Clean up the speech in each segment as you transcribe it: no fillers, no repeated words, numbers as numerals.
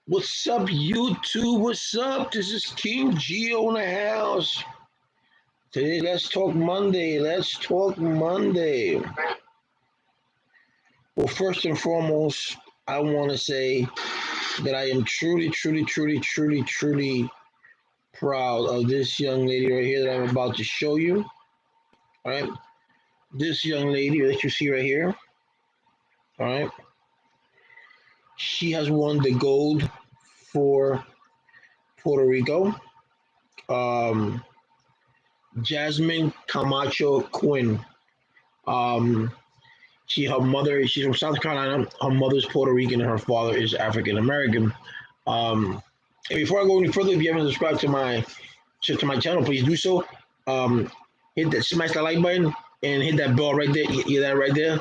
What's up, YouTube? What's up? This is King Geo in the house. Today, let's talk Monday. Let's talk Monday. Well, first and foremost, I want to say that I am truly proud of this young lady right here that I'm about to show you. All right. This young lady that you see right here. All right. She has won the gold for Puerto Rico. Um, Jasmine Camacho Quinn. Um, she's from South Carolina. Her mother's Puerto Rican and her father is African American. Um, and before I go any further, if you haven't subscribed to my channel, please do so. Um, hit that, smash that like button and hit that bell right there. You hear that right there,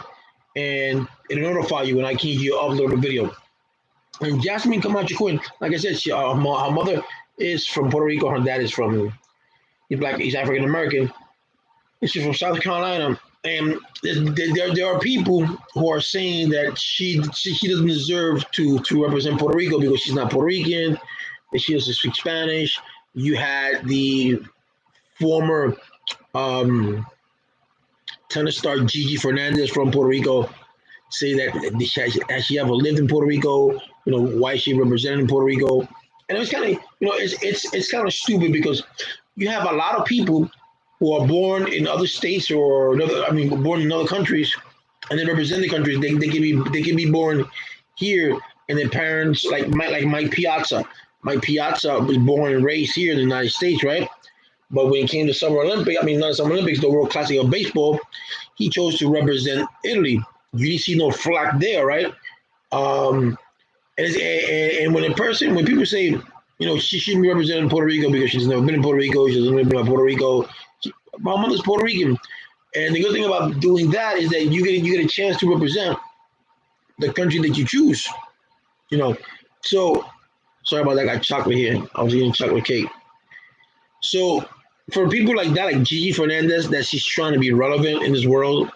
and it'll notify you when I can you upload a video. And Jasmine Camacho Quinn, like I said, her mother is from Puerto Rico. Her dad is from he's African American. She's from South Carolina, and there are people who are saying that she doesn't deserve to represent Puerto Rico because she's not Puerto Rican, and she doesn't speak Spanish. You had the former um, tennis star Gigi Fernandez from Puerto Rico say that has she ever lived in Puerto Rico? Why is she representing Puerto Rico? And it's kind of it's kind of stupid because you have a lot of people who are born in other states or born in other countries, and they represent the countries. They can be born here, and their parents like Mike Piazza. Mike Piazza was born and raised here in the United States, right? But when it came to Summer Olympics, not the Summer Olympics, the World Classic of Baseball, he chose to represent Italy. You didn't see no flack there, right? Um, and when people say, she shouldn't be representing Puerto Rico because she's never been in Puerto Rico, she doesn't live in Puerto Rico. My mother's Puerto Rican, and the good thing about doing that is that you get a chance to represent the country that you choose. So sorry about that. I got chocolate here. I was eating chocolate cake. So for people like that, like Gigi Fernandez, that she's trying to be relevant in this world,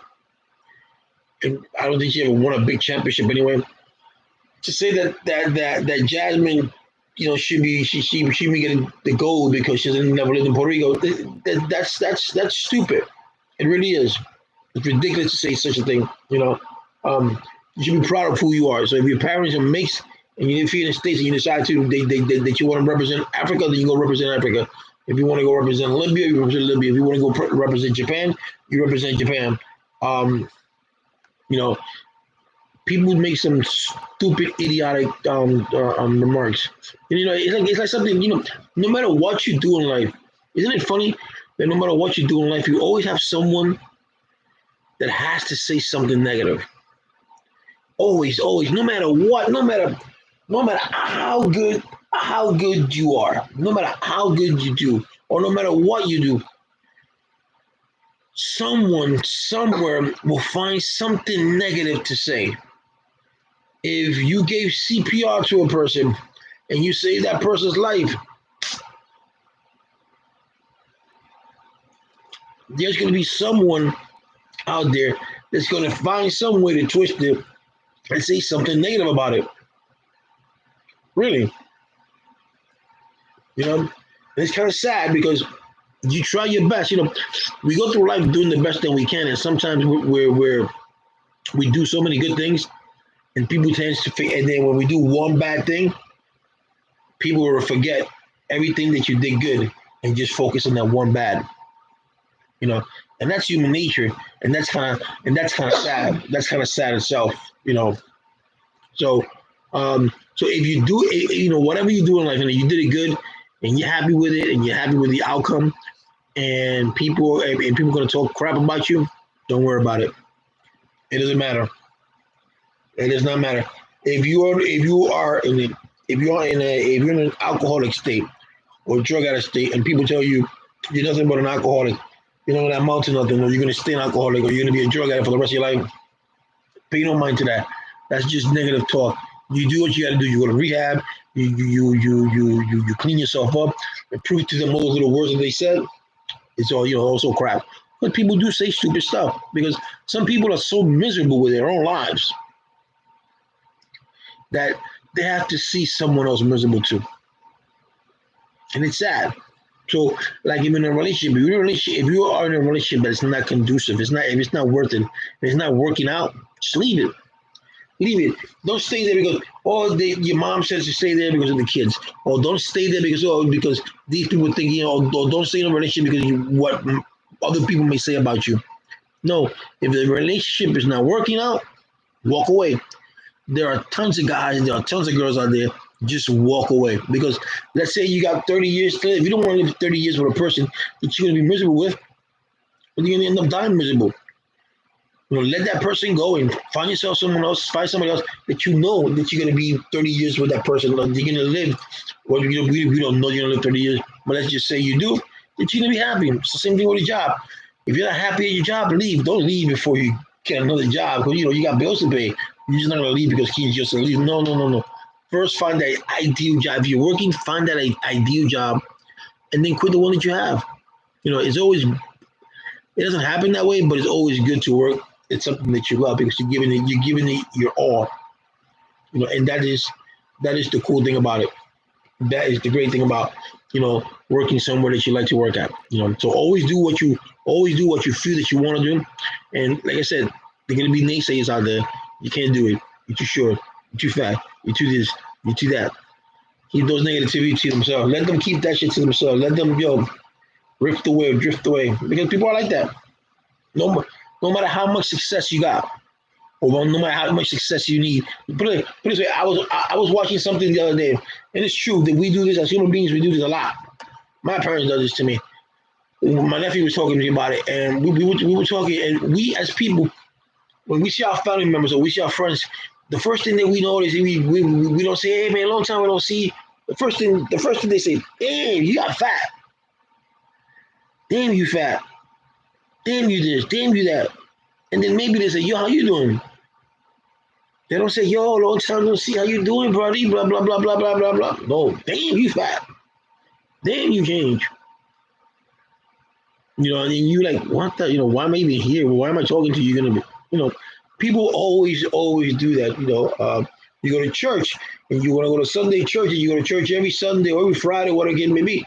and I don't think she ever won a big championship anyway. To say that Jasmine, should be getting the gold because she's never lived in Puerto Rico. That's stupid. It really is. It's ridiculous to say such a thing. You should be proud of who you are. So if your parents are mixed and you live here in the states and you decide that you want to represent Africa, then you go represent Africa. If you want to go represent Libya, you represent Libya. If you want to go represent Japan, you represent Japan. Um, you know, People make some stupid, idiotic remarks. And, it's like something. No matter what you do in life, isn't it funny that no matter what you do in life, you always have someone that has to say something negative. Always, always, no matter what, no matter how good you are, no matter how good you do, or no matter what you do, someone somewhere will find something negative to say. If you gave CPR to a person and you saved that person's life, there's going to be someone out there that's going to find some way to twist it and say something negative about it. Really, you know, and it's kind of sad because you try your best. We go through life doing the best that we can, and sometimes we do so many good things, and people tend to forget. And then when we do one bad thing, people will forget everything that you did good and just focus on that one bad. You know, and that's human nature, and that's kind of sad. That's kind of sad itself. So so if you do, whatever you do in life, and you did it good, and you're happy with it, and you're happy with the outcome, and people are gonna talk crap about you, don't worry about it. It doesn't matter. It does not matter. If you're in an alcoholic state or drug addict state, and people tell you you're nothing but an alcoholic, you're not gonna amount to nothing, or you're gonna stay an alcoholic, or you're gonna be a drug addict for the rest of your life, pay no mind to that. That's just negative talk. You do what you got to do. You go to rehab. You clean yourself up and prove to them all those little words that they said. It's all also crap. But people do say stupid stuff because some people are so miserable with their own lives that they have to see someone else miserable too, and it's sad. So, like, if you're in a relationship, if you are in a relationship that's not conducive, if it's not worth it, if it's not working out, just leave it. Leave it. Don't stay there because your mom says to stay there because of the kids, or don't stay there because these people think or don't stay in a relationship because what other people may say about you. No, if the relationship is not working out, walk away. There are tons of guys, there are tons of girls out there. Just walk away because let's say you got 30 years to live. You don't want to live 30 years with a person that you're going to be miserable with, but you're going to end up dying miserable. Let that person go and find yourself someone else, find somebody else that you know that you're going to be 30 years with that person. You're going to live, well, we don't know you're going to live 30 years, but let's just say you do, that you're going to be happy. It's the same thing with a job. If you're not happy at your job, leave. Don't leave before you get another job because, you got bills to pay. You're just not going to leave because kids just leave. No, no, no, no. First, find that ideal job. If you're working, find that ideal job and then quit the one that you have. It's always, it doesn't happen that way, but it's always good to work. It's something that you love because you're giving it your all. And that is the cool thing about it. That is the great thing about working somewhere that you like to work at. So always do what you feel that you want to do. And like I said, there are gonna be naysayers out there. You can't do it. You're too short. You're too fat. You're too this. You're too that. Keep those negativity to themselves. Let them keep that shit to themselves. Let them drift away because people are like that. No matter how much success you got, or no matter how much success you need. Put it this way, I was watching something the other day, and it's true that we do this as human beings. We do this a lot. My parents do this to me. My nephew was talking to me about it, and we were talking, and we as people, when we see our family members or we see our friends, the first thing that we notice, we don't say, "Hey man, long time we don't see." The first thing they say, "Damn, you got fat. Damn, you fat. Damn, you this. Damn, you that." And then maybe they say, "Yo, how you doing?" They don't say, "Yo, long time no see. How you doing, buddy?" Blah blah blah blah blah blah blah. No, damn, you fat. Damn, you change. And you like, what the, why am I even here? Why am I talking to you? You're gonna be, you know, people always do that. You go to church and you want to go to Sunday church and you go to church every Sunday or every Friday, whatever it may be.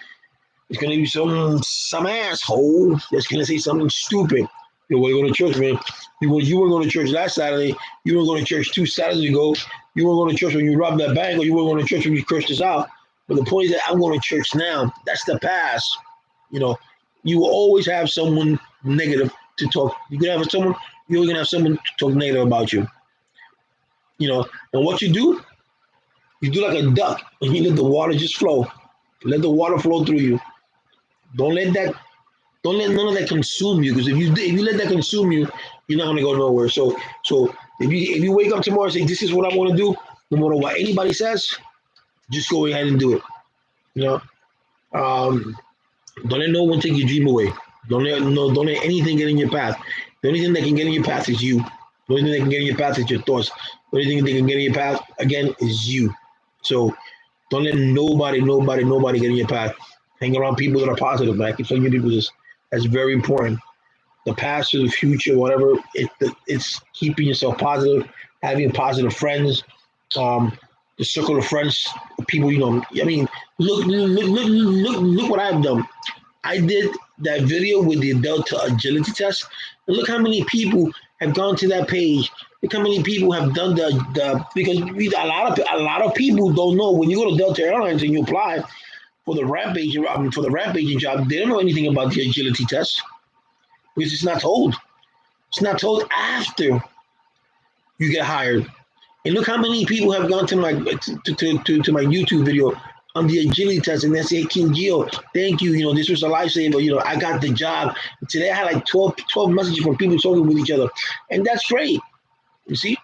It's gonna be some asshole that's gonna say something stupid. You want to go to church, man. You weren't going to church last Saturday. You weren't going to church 2 Saturdays ago. You weren't going to church when you robbed that bank, or you weren't going to church when you cursed us out. But the point is that I'm going to church now. That's the past. You know, you will always have someone negative to talk. You're always gonna have someone to talk negative about you. And what you do like a duck, and you let the water just flow. Let the water flow through you. Don't let that Don't let none of that consume you, because if you let that consume you, you're not gonna go nowhere. So if you wake up tomorrow and say this is what I want to do, no matter what anybody says, just go ahead and do it. You know, um, don't let no one take your dream away. Don't let anything get in your path. The only thing that can get in your path is you. The only thing that can get in your path is your thoughts. The only thing that can get in your path again is you. So don't let nobody get in your path. Hang around people that are positive. Man. I keep telling you people this. That's very important. The past or the future, whatever. It's keeping yourself positive, having positive friends, the circle of friends, people. I mean, look what I've done. I did that video with the Delta agility test, and look how many people have gone to that page. Look how many people have done the because a lot of people don't know when you go to Delta Airlines and you apply for the rampaging job, they don't know anything about the agility test because it's not told. It's not told after you get hired. And look how many people have gone to my to my YouTube video on the agility test, and they say, King Gio, thank you. This was a lifesaver. I got the job. And today I had like 12 messages from people talking with each other. And that's great. You see?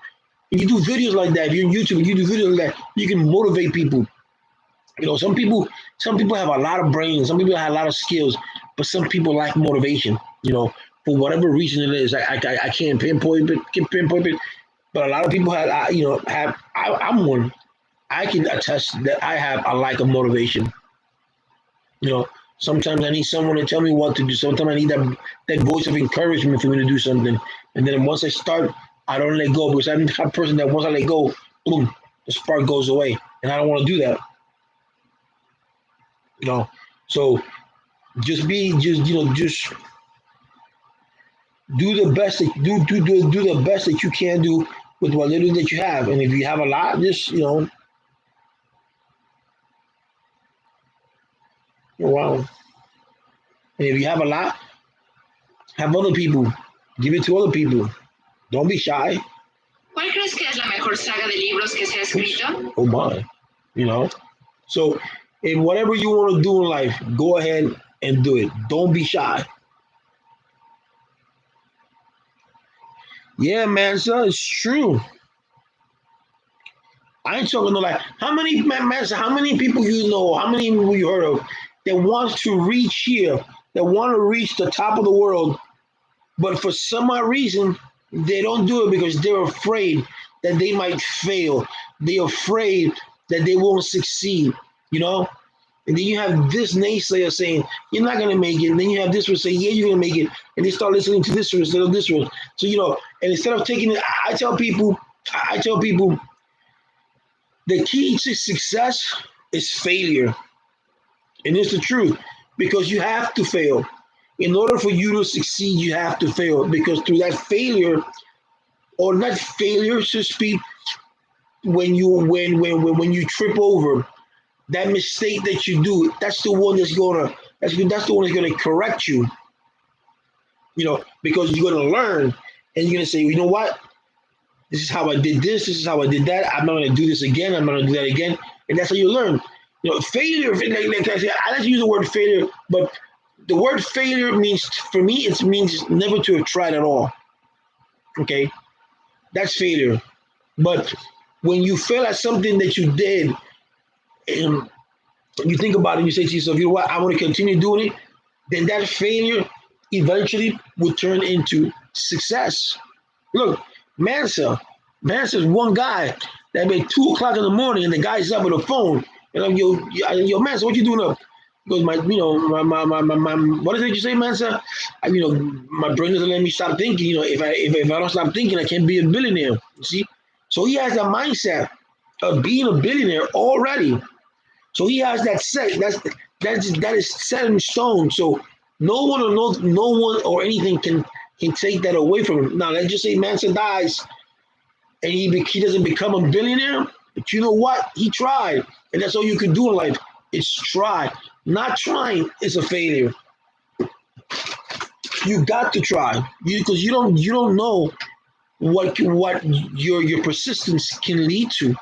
And you do videos like that. If you're on YouTube and you do videos like that, you can motivate people. Some people have a lot of brains. Some people have a lot of skills, but some people lack motivation. For whatever reason it is, I can't pinpoint it. But a lot of people I'm one. I can attest that I have a lack of motivation. Sometimes I need someone to tell me what to do. Sometimes I need that voice of encouragement for me to do something. And then once I start, I don't let go because I'm the type of person that once I let go, boom. the spark goes away, and I don't want to do that. You know, so just do the best that do the best that you can do with what little that you have, and if you have a lot, just wow. And if you have a lot, have other people give it to other people. Don't be shy. ¿Cuál crees que es la mejor saga de libros que se ha escrito? Oh my, you know. So, in whatever you want to do in life, go ahead and do it. Don't be shy. Yeah, man, so it's true. I ain't talking no like how many how many people you know, how many people you heard of that wants to reach here, that want to reach the top of the world, but for some odd reason they don't do it because they're afraid that they might fail. They're afraid that they won't succeed. You know, and then you have this naysayer saying you're not gonna make it, and then you have this one saying yeah you're gonna make it, and they start listening to this one instead of this one. So and instead of taking it, I tell people the key to success is failure. And it's the truth because you have to fail. In order for you to succeed, you have to fail because through that failure, or not failure, so to speak, when you trip over, that mistake that you do, that's the one that's the one that's gonna correct you. Because you're gonna learn and you're gonna say, you know what? This is how I did this. This is how I did that. I'm not going to do this again. I'm not going to do that again. And that's how you learn. Failure, like I said, I like to use the word failure, but the word failure means, for me, it means never to have tried at all. Okay? That's failure. But when you fail at something that you did, and you think about it and you say to yourself, you know what, I want to continue doing it, then that failure eventually will turn into success. Look, Mansa's one guy that made 2 o'clock in the morning, and the guy's up with a phone, and I'm yo Mansa, what you doing up? He goes, my what is it you say, Mansa? My brain doesn't let me stop thinking. If I don't stop thinking, I can't be a billionaire. You see, so he has that mindset of being a billionaire already. So he has that set. That is set in stone. So no one or anything can take that away from him. Now let's just say Manson dies and he doesn't become a billionaire. But you know what? He tried, and that's all you can do in life. It's try. Not trying is a failure. You got to try because you don't know what your persistence can lead to.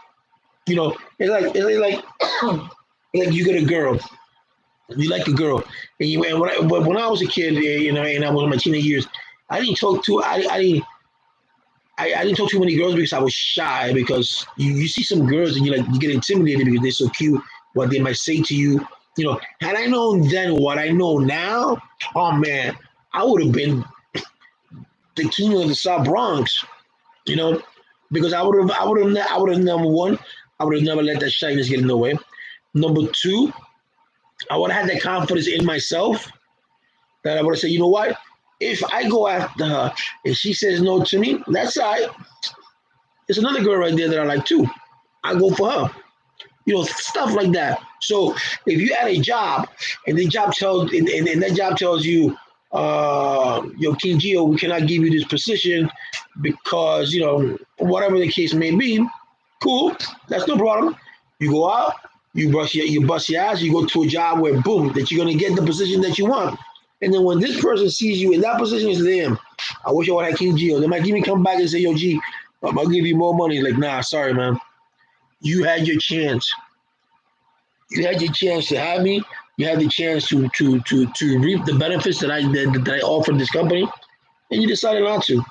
It's like like you get a girl, you like a girl, and when I was a kid, and I was in my teenage years, I didn't talk to I didn't talk to many girls because I was shy. Because you see some girls and you get intimidated because they're so cute, what they might say to you. Had I known then what I know now, oh man, I would have been the king of the South Bronx. You know, because I would have number one, I would have never let that shyness get in the way. Number two, I would have had that confidence in myself that I would have said, you know what? If I go after her and she says no to me, that's all right. There's another girl right there that I like too. I go for her. Stuff like that. So if you at a job and the job tells and that job tells you, King Gio, we cannot give you this position because, whatever the case may be, cool, that's no problem. You go out, you bust your ass, you go to a job where boom, that you're gonna get the position that you want. And then when this person sees you in that position, it's them. I wish I would have King Gio. They might give me come back and say, yo, G, I'll give you more money. Like, nah, sorry, man. You had your chance. You had your chance to have me. You had the chance to reap the benefits that I offered this company, and you decided not to.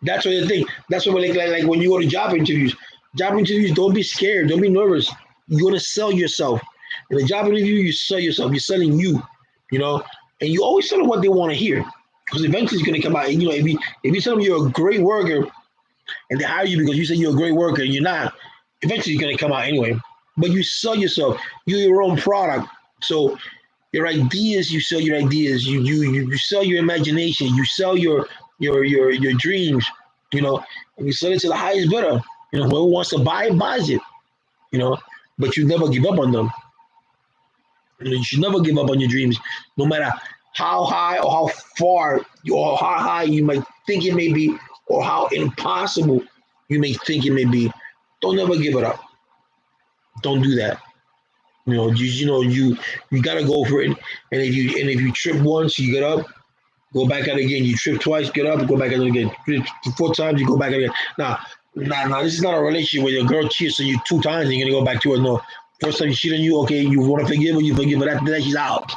That's what the thing. That's what like when you go to job interviews. Job interviews, don't be scared. Don't be nervous. You're gonna sell yourself. In a job interview, you sell yourself. You're selling you. And you always tell them what they want to hear, because eventually it's gonna come out. If you tell them you're a great worker, and they hire you because you say you're a great worker and you're not, eventually it's gonna come out anyway. But you sell yourself. You're your own product. So your ideas, you sell your ideas. You sell your imagination. You sell your dreams. you know, and you sell it to the highest bidder. You know, whoever wants to buy it, buys it, you know, but you never give up on them. You know, you should never give up on your dreams, no matter how high or how far or how high you might think it may be, or how impossible you may think it may be. Don't ever give it up. Don't do that. You gotta go for it. And if you trip once, you get up, go back out again. You trip twice, get up, go back out again. Trip 4 times, you go back out again. Now, this is not a relationship where your girl cheats on you 2 times and you're gonna go back to her. No, first time she cheated on you, okay, you want to forgive her, you forgive her. After that, she's out.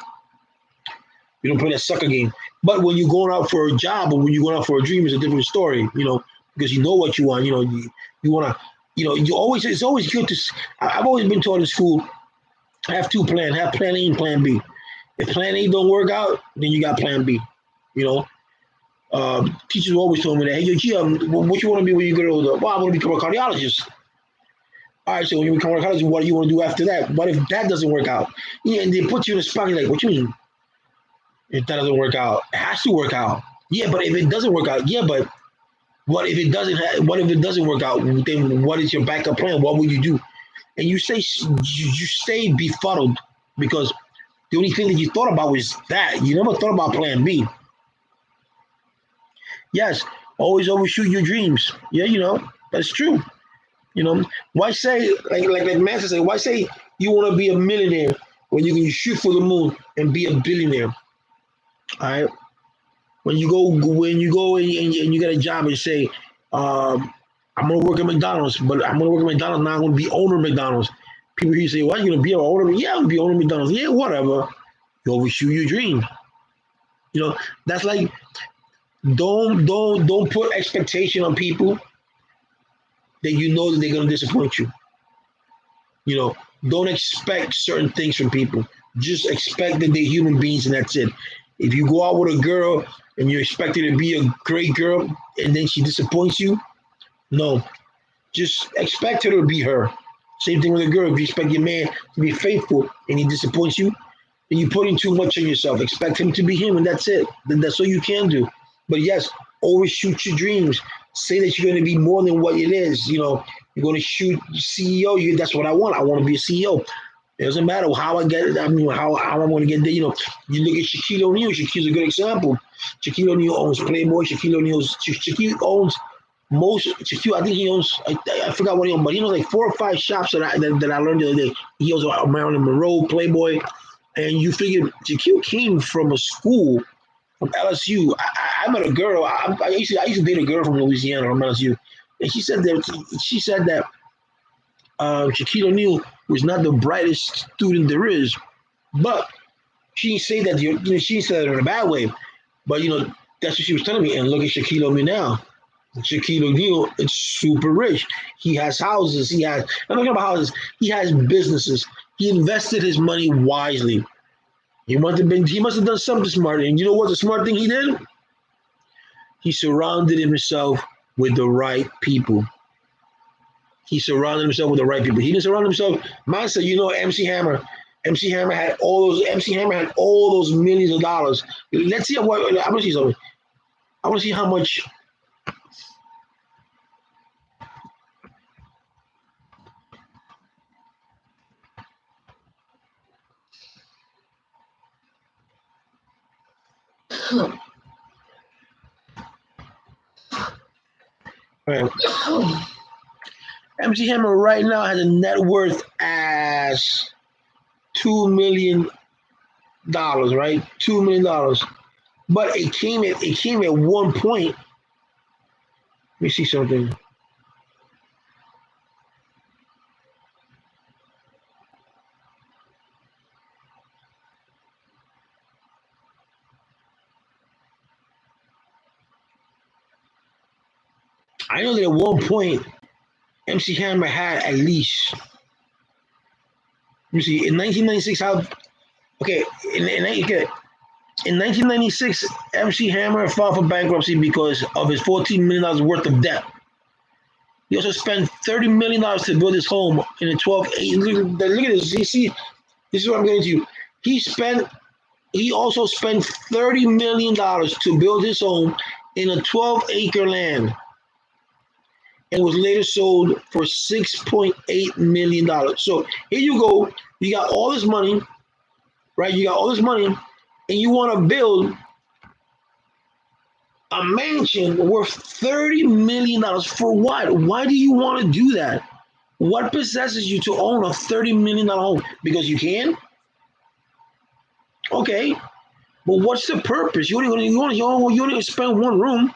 You don't play that sucker game. But when you're going out for a job or when you're going out for a dream, it's a different story. Because you know what you want. You want to. It's always good to. I've always been taught in school, have two plans. Have plan A and plan B. If plan A don't work out, then you got plan B. You know, teachers always told me that. Hey, what you want to be when you get older? Well, I want to become a cardiologist. All right, so when you become a cardiologist, what do you want to do after that? What if that doesn't work out? Yeah, and they put you in a spot. You're like, what you mean? If that doesn't work out, it has to work out. Yeah, but if it doesn't work out, yeah, but what if it doesn't? What if it doesn't work out? Then what is your backup plan? What will you do? And you say you stay befuddled because the only thing that you thought about was that. You never thought about plan B. Yes, always overshoot your dreams. Yeah, that's true. Why say like Master said? Why say you want to be a millionaire when you can shoot for the moon and be a billionaire? All right. When you go and you get a job and say, I'm gonna work at McDonald's, but I'm gonna work at McDonald's now. I'm gonna be owner of McDonald's. People here say, "What, you gonna be an owner?" Yeah, I'm gonna be owner of McDonald's. Yeah, whatever. You overshoot your dream. That's like don't put expectation on people that you know that they're gonna disappoint you. You know, don't expect certain things from people. Just expect that they're human beings and that's it. If you go out with a girl and you expect her to be a great girl and then she disappoints you, no. Just expect her to be her. Same thing with a girl. If you expect your man to be faithful and he disappoints you, then you're putting too much on yourself. Expect him to be him and that's it. Then that's all you can do. But yes, always shoot your dreams. Say that you're going to be more than what it is. You're going to shoot CEO. That's what I want. I want to be a CEO. It doesn't matter how I get it. I mean, how I'm going to get there. You look at Shaquille O'Neal. Shaquille's a good example. Shaquille O'Neal owns Playboy. Shaquille owns most. Shaquille, I think he owns. I forgot what he owns, but he owns like 4 or 5 shops that I learned the other day. He owns Marilyn Monroe, Playboy, and you figure Shaquille came from a school from LSU. I met a girl. I used to date a girl from Louisiana from LSU, and she said that Shaquille O'Neal was not the brightest student there is, but she didn't say that. She said it in a bad way, but that's what she was telling me. And look at Shaquille O'Neal now. Shaquille O'Neal is super rich. He has houses. I'm not talking about houses. He has businesses. He invested his money wisely. He must have done something smart. And you know what the smart thing he did? He surrounded himself with the right people. He surrounded himself with the right people. He didn't surround himself. Man said, MC Hammer. MC Hammer had all those millions of dollars. Let's see what I want to see something. I want to see how much. Right. MC Hammer right now has a net worth as $2 million, right? $2 million. But it came at one point. Let me see something. I know that at one point MC Hammer had at least. Let me see. In 1996, okay. In 1996, MC Hammer filed for bankruptcy because of his $14 million worth of debt. He also spent $30 million to build his home in a 12. Look at this. You see, this is what I'm getting to. He also spent $30 million to build his home in a 12-acre land. and was later sold for $6.8 million. So here you go. You got all this money, right? You got all this money, and you want to build a mansion worth $30 million for what? Why do you want to do that? What possesses you to own a $30 million home? Because you can? Okay. But what's the purpose? You only spend one room.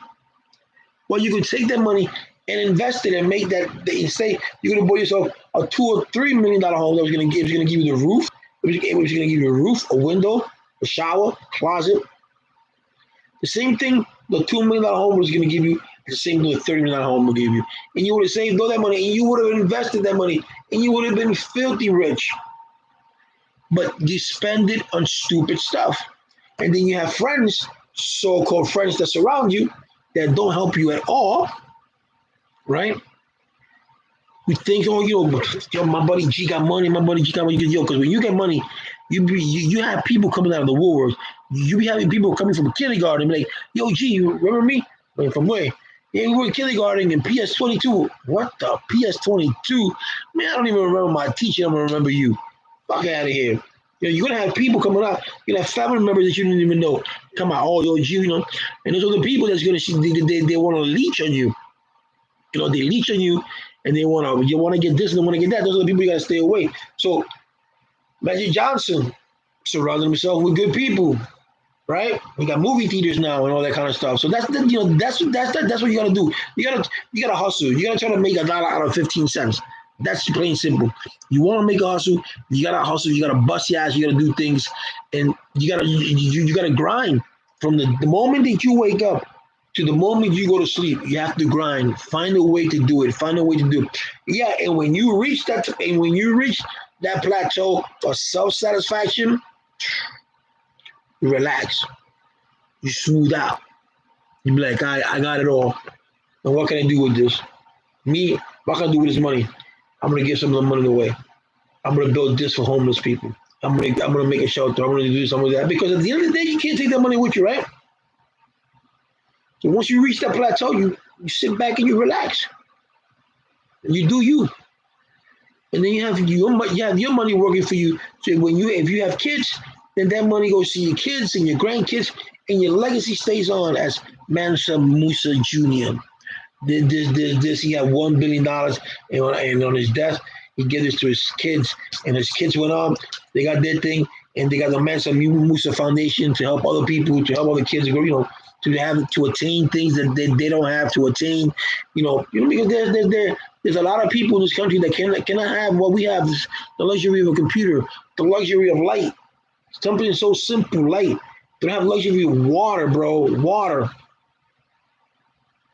Well, you could take that money and invest it and make that. Say you're gonna buy yourself a $2 or $3 million home that was gonna give you the roof. It was gonna give you a roof, a window, a shower, closet. The same thing the $2 million home was gonna give you. The same thing the $30 million home will give you. And you would have saved all that money, and you would have invested that money, and you would have been filthy rich. But you spend it on stupid stuff. And then you have friends, so-called friends that surround you that don't help you at all, right? We think, oh, yo, my buddy G got money, my buddy G got money. Yo, because when you get money, you have people coming out of the woodworks. You be having people coming from kindergarten and be like, yo, G, you remember me? Like, from where? Yeah, we were in kindergarten in PS22. What the PS22? Man, I don't even remember my teacher. I don't remember you. Fuck out of here. You're gonna have people coming out. You're gonna have family members that you didn't even know come out. Oh, yo, G, and those are the people that's gonna they want to leech on you. They leech on you, and you want to get this and they want to get that. Those are the people you gotta stay away. So Magic Johnson surrounded himself with good people, right? We got movie theaters now and all that kind of stuff. So that's what you gotta do. You gotta hustle. You gotta try to make $1 out of 15 cents. That's plain simple. You want to make a hustle, you gotta hustle. You gotta bust your ass. You gotta do things, and you gotta grind from the moment that you wake up to the moment you go to sleep. You have to grind. Find a way to do it. Find a way to do it. Yeah, and when you reach that plateau of self satisfaction, you relax. You smooth out. You be like, I got it all. And what can I do with this? Me, what can I do with this money? I'm gonna give some of the money away. I'm gonna build this for homeless people. I'm gonna make a shelter. I'm gonna do something with that. Because at the end of the day, you can't take that money with you, right? So once you reach that plateau, you sit back and you relax. And you do you. And then you have your money working for you. So if you have kids, then that money goes to your kids and your grandkids, and your legacy stays on as Mansa Musa Jr. He had $1 billion, and on his death, he gave this to his kids, and his kids went on. They got their thing, and they got the Mansa Musa Foundation to help other people, to help other kids grow, to attain things that they don't have to attain, because there's a lot of people in this country that cannot have what we have, the luxury of a computer, the luxury of light, something so simple, light. They don't have luxury of water, bro, water.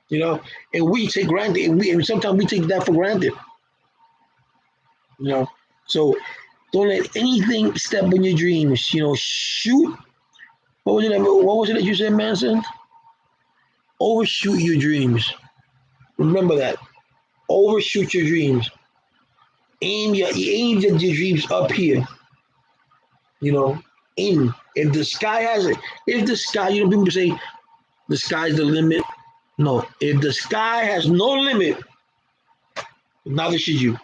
And we take granted, and sometimes we take that for granted. So don't let anything step on your dreams. Shoot. What was it that you said, Manson? Overshoot your dreams. Remember that. Overshoot your dreams. Aim your dreams up here. Aim. If the sky has it, people say the sky's the limit. No, if the sky has no limit, neither should you.